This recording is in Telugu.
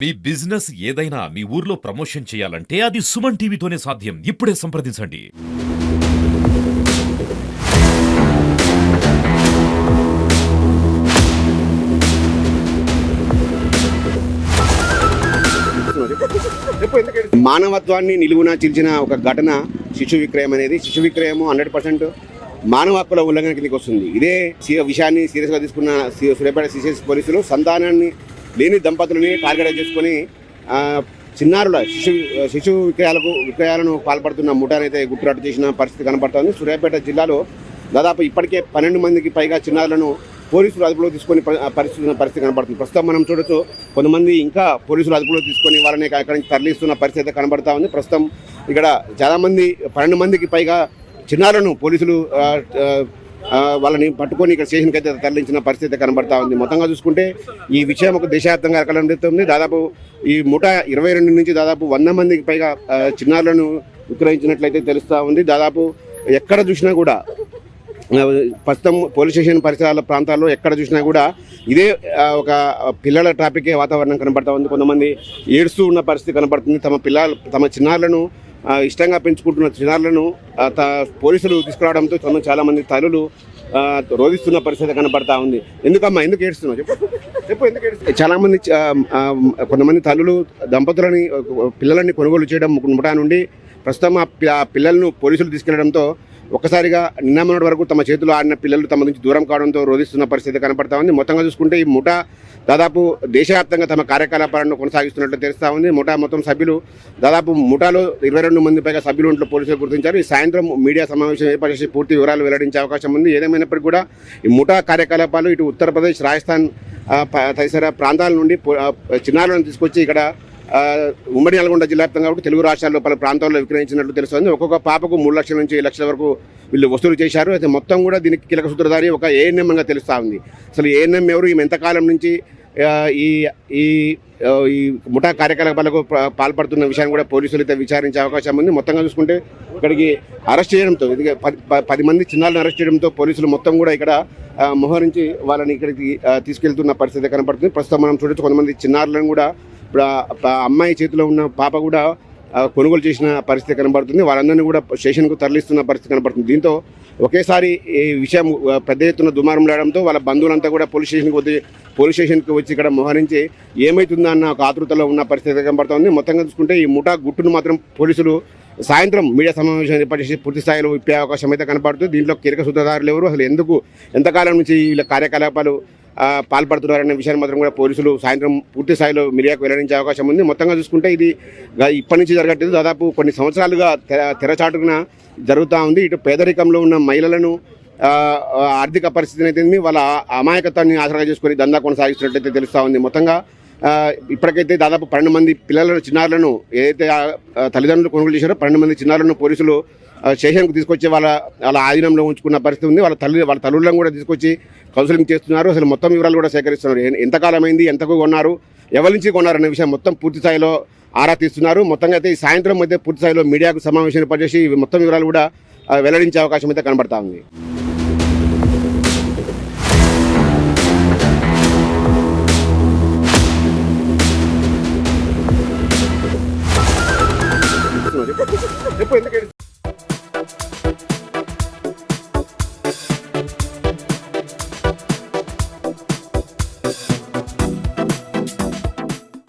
మీ బిజినెస్ ఏదైనా మీ ఊర్లో ప్రమోషన్ చేయాలంటే అది సుమన్ టీవీతోనే సాధ్యం. ఇప్పుడే సంప్రదించండి. మానవత్వాన్ని నిలువునా చిల్చిన ఒక ఘటన శిశు విక్రయం అనేది. శిశు విక్రయము 100% మానవ హక్కుల ఉల్లంఘన కిందకి వస్తుంది. ఇదే విషయాన్ని సీరియస్గా తీసుకున్న సూర్యాపేట సిసిఎస్ పోలీసులు సంతానాన్ని లేని దంపతులని టార్గెట్ చేసుకొని చిన్నారుల శిశు విక్రయాలను పాల్పడుతున్న ముఠానైతే గుట్టురట్టు చేసిన పరిస్థితి కనపడుతోంది. సూర్యాపేట జిల్లాలో దాదాపు ఇప్పటికే 12 మందికి పైగా చిన్నారులను పోలీసులు అదుపులో తీసుకొని పరిస్థితి కనబడుతుంది. ప్రస్తుతం మనం చూడొచ్చు, కొంతమంది ఇంకా పోలీసులు అదుపులో తీసుకొని వాళ్ళని అక్కడి నుంచి తరలిస్తున్న పరిస్థితి అయితే కనబడతా ఉంది. ప్రస్తుతం ఇక్కడ చాలామంది 12 మందికి పైగా చిన్నారులను పోలీసులు వాళ్ళని పట్టుకొని ఇక్కడ స్టేషన్కి అయితే తరలించిన పరిస్థితి కనబడతా ఉంది. మొత్తంగా చూసుకుంటే ఈ విషయం ఒక దేశవ్యాప్తంగా కలగలుగుతుంది. దాదాపు ఈ 122 నుంచి దాదాపు 100 మందికి పైగా చిన్నారులను విక్రయించినట్లయితే తెలుస్తూ ఉంది. దాదాపు ఎక్కడ చూసినా కూడా ప్రస్తుతం పోలీస్ స్టేషన్ పరిసరాల ప్రాంతాల్లో ఎక్కడ చూసినా కూడా ఇదే ఒక పిల్లల ట్రాఫికే వాతావరణం కనబడతా ఉంది. కొంతమంది ఏడుస్తూ ఉన్న పరిస్థితి కనబడుతుంది. తమ చిన్నారులను ఇష్టంగా పెంచుకుంటున్న చిన్నారులను పోలీసులు తీసుకురావడంతో చాలామంది తల్లులు రోధిస్తున్న పరిస్థితి కనబడతా ఉంది. ఎందుకు ఏడుస్తున్నావు చెప్పు ఎందుకు ఏడుస్తున్నావు? చాలామంది కొంతమంది తల్లులు దంపతులని పిల్లలని కొనుగోలు చేయడం ముఠా నుండి ప్రస్తుతం ఆ పిల్లలను పోలీసులు తీసుకెళ్లడంతో ఒక్కసారిగా నిన్న మొన్నటి వరకు తమ చేతులు ఆడిన పిల్లలు తమ నుంచి దూరం కావడంతో రోధిస్తున్న పరిస్థితి కనపడతా ఉంది. మొత్తంగా చూసుకుంటే ఈ ముఠా దాదాపు దేశవ్యాప్తంగా తమ కార్యకలాపాలను కొనసాగిస్తున్నట్లు తెలుస్తూ ఉంది. ముఠా మొత్తం సభ్యులు దాదాపు ముఠాలో 22 మంది పైగా సభ్యులు ఉంటూ పోలీసులు గుర్తించారు. ఈ సాయంత్రం మీడియా సమావేశం ఏర్పాటు చేసి పూర్తి వివరాలు వెల్లడించే అవకాశం ఉంది. ఏదేమైనప్పటికీ కూడా ఈ ముఠా కార్యకలాపాలు ఇటు ఉత్తరప్రదేశ్, రాజస్థాన్ తదితర ప్రాంతాల నుండి చిన్నారులను తీసుకొచ్చి ఇక్కడ ఉమ్మడి నల్గొండ జిల్లా వ్యాప్తంగా కాబట్టి తెలుగు రాష్ట్రాల్లో పలు ప్రాంతాల్లో విక్రయించినట్లు తెలుస్తుంది. ఒక్కొక్క పాపకు 3 లక్షల నుంచి 7 లక్షల వరకు వీళ్ళు వసూలు చేశారు. అయితే మొత్తం కూడా దీనికి కీలక సూత్రధారి ఒక ఏఎన్ఎంగా తెలుస్తూ ఉంది. అసలు ఏఎన్ఎం ఎవరు, ఈమె ఎంతకాలం నుంచి ఈ ముఠా కార్యకలాపాలకు పాల్పడుతున్న విషయాన్ని కూడా పోలీసులు అయితే విచారించే అవకాశం ఉంది. మొత్తంగా చూసుకుంటే ఇక్కడికి అరెస్ట్ చేయడంతో 10 మంది చిన్నారులను అరెస్ట్ చేయడంతో పోలీసులు మొత్తం కూడా ఇక్కడ మోహరించి వాళ్ళని ఇక్కడికి తీసుకెళ్తున్న పరిస్థితి కనపడుతుంది. ప్రస్తుతం మనం చూడొచ్చు, కొంతమంది చిన్నారులను కూడా ఇప్పుడు అమ్మాయి చేతిలో ఉన్న పాప కూడా కొనుగోలు చేసిన పరిస్థితి కనబడుతుంది. వాళ్ళందరినీ కూడా స్టేషన్కు తరలిస్తున్న పరిస్థితి కనబడుతుంది. దీంతో ఒకేసారి ఈ విషయం పెద్ద ఎత్తున దుమారం రావడంతో వాళ్ళ బంధువులంతా కూడా పోలీస్ స్టేషన్కి వచ్చి ఇక్కడ మోహరించి ఏమవుతుందా అన్న ఒక ఆతృతలో ఉన్న పరిస్థితి కనబడుతుంది. మొత్తంగా చూసుకుంటే ఈ ముఠా గుట్టును మాత్రం పోలీసులు సాయంత్రం మీడియా సమావేశం ఏర్పాటు చేసి పూర్తి స్థాయిలో విప్పే అవకాశం అయితే కనబడుతుంది. దీంట్లో కీలక సూత్రధారులు ఎవరు, అసలు ఎంతకాలం నుంచి వీళ్ళ కార్యకలాపాలు పాల్పడుతున్నారనే విషయాన్ని మాత్రం కూడా పోలీసులు సాయంత్రం పూర్తి స్థాయిలో మీడియాకు వెల్లడించే అవకాశం ఉంది. మొత్తంగా చూసుకుంటే ఇది ఇప్పటి నుంచి జరగట్లేదు, దాదాపు కొన్ని సంవత్సరాలుగా తెరచాటున జరుగుతూ ఉంది. ఇటు పేదరికంలో ఉన్న మహిళలను ఆర్థిక పరిస్థితిని అయితే వాళ్ళ అమాయకత్వాన్ని ఆసరాగా చేసుకొని దందా కొనసాగిస్తున్నట్లయితే తెలుస్తూ ఉంది. మొత్తంగా ఇప్పటికైతే దాదాపు 12 మంది చిన్నారులను ఏదైతే తల్లిదండ్రులు కొనుగోలు చేశారో 12 మంది చిన్నారులను పోలీసులు స్టేషన్కు తీసుకొచ్చి వాళ్ళ ఆధీనంలో ఉంచుకున్న పరిస్థితి ఉంది. వాళ్ళ తల్లులను కూడా తీసుకొచ్చి కౌన్సిలింగ్ చేస్తున్నారు. అసలు మొత్తం వివరాలు కూడా సేకరిస్తున్నారు. ఎంతకాలం అయింది, ఎంతకు కొన్నారు, ఎవరి నుంచి కొన్నారు అనే విషయం మొత్తం పూర్తి స్థాయిలో ఆరా తీస్తున్నారు. మొత్తంగా అయితే ఈ సాయంత్రం అయితే పూర్తి స్థాయిలో మీడియాకు సమావేశం ఏర్పాటు చేసి మొత్తం వివరాలు కూడా వెల్లడించే అవకాశం అయితే కనబడతా ఉంది. చెప్పు ఎందుకు